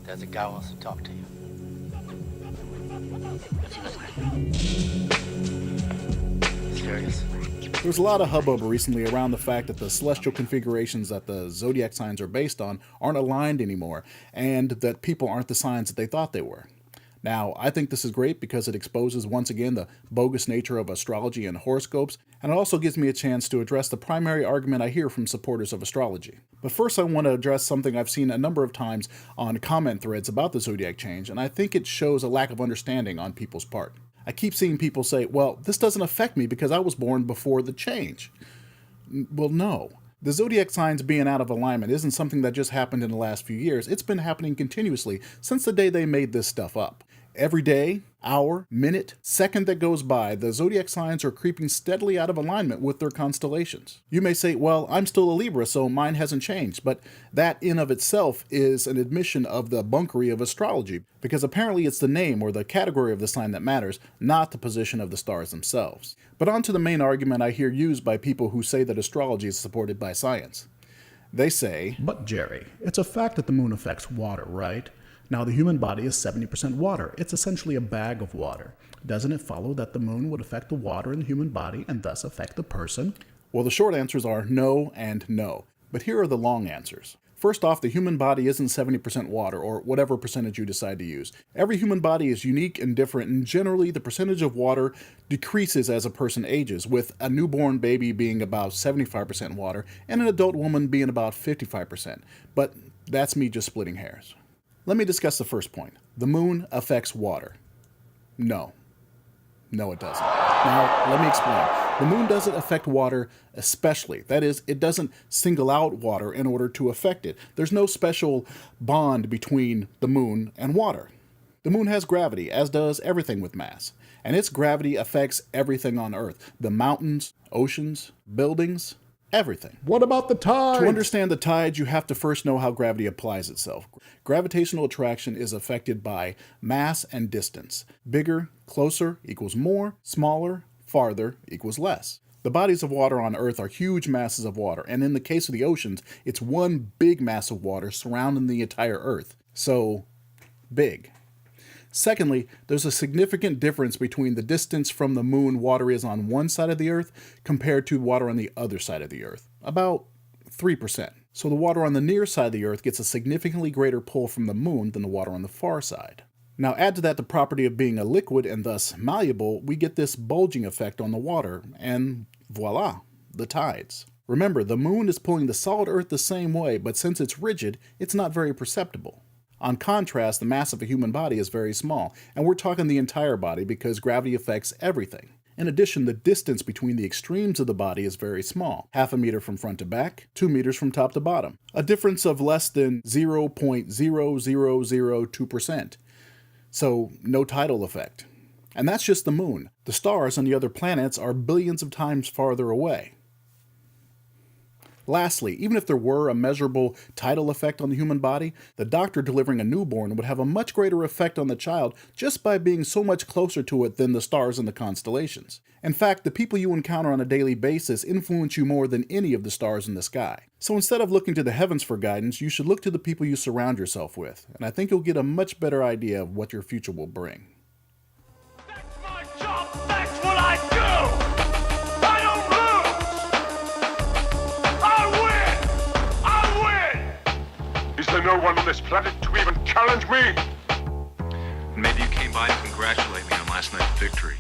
There's a guy who wants to talk to you. What's he listening? Serious? There's a lot of hubbub recently around the fact that the celestial configurations that the zodiac signs are based on aren't aligned anymore, and that people aren't the signs that they thought they were. Now, I think this is great because it exposes once again the bogus nature of astrology and horoscopes, and it also gives me a chance to address the primary argument I hear from supporters of astrology. But first I want to address something I've seen a number of times on comment threads about the zodiac change, and I think it shows a lack of understanding on people's part. I keep seeing people say, well, this doesn't affect me because I was born before the change. Well, no. The zodiac signs being out of alignment isn't something that just happened in the last few years. It's been happening continuously since the day they made this stuff up. Every day, hour, minute, second that goes by, the zodiac signs are creeping steadily out of alignment with their constellations. You may say, well, I'm still a Libra, so mine hasn't changed, but that in of itself is an admission of the bunkery of astrology, because apparently it's the name or the category of the sign that matters, not the position of the stars themselves. But on to the main argument I hear used by people who say that astrology is supported by science. They say, but Jerry, it's a fact that the moon affects water, right? Now, the human body is 70% water. It's essentially a bag of water. Doesn't it follow that the moon would affect the water in the human body and thus affect the person? Well, the short answers are no and no. But here are the long answers. First off, the human body isn't 70% water, or whatever percentage you decide to use. Every human body is unique and different, and generally the percentage of water decreases as a person ages, with a newborn baby being about 75% water and an adult woman being about 55%. But that's me just splitting hairs. Let me discuss the first point. The moon affects water. No. No, it doesn't. Now, let me explain. The moon doesn't affect water especially. That is, it doesn't single out water in order to affect it. There's no special bond between the moon and water. The moon has gravity, as does everything with mass. And its gravity affects everything on Earth. The mountains, oceans, buildings, everything. What about the tides? To understand the tides, you have to first know how gravity applies itself. Gravitational attraction is affected by mass and distance. Bigger, closer equals more, smaller, farther equals less. The bodies of water on Earth are huge masses of water, and in the case of the oceans, it's one big mass of water surrounding the entire Earth. So, big. Secondly, there's a significant difference between the distance from the moon water is on one side of the Earth compared to water on the other side of the Earth. About 3%. So the water on the near side of the Earth gets a significantly greater pull from the moon than the water on the far side. Now add to that the property of being a liquid and thus malleable, we get this bulging effect on the water, and voila, the tides. Remember, the moon is pulling the solid Earth the same way, but since it's rigid, it's not very perceptible. On contrast, the mass of a human body is very small, and we're talking the entire body because gravity affects everything. In addition, the distance between the extremes of the body is very small, 0.5 meter from front to back, 2 meters from top to bottom, a difference of less than 0.0002%. So, no tidal effect. And that's just the moon. The stars and the other planets are billions of times farther away. Lastly, even if there were a measurable tidal effect on the human body, the doctor delivering a newborn would have a much greater effect on the child just by being so much closer to it than the stars and the constellations. In fact, the people you encounter on a daily basis influence you more than any of the stars in the sky. So instead of looking to the heavens for guidance, you should look to the people you surround yourself with, and I think you'll get a much better idea of what your future will bring. That's my job! That's what I do! I don't lose! I win! Is there no one on this planet to even challenge me? Maybe you came by to congratulate me on last night's victory.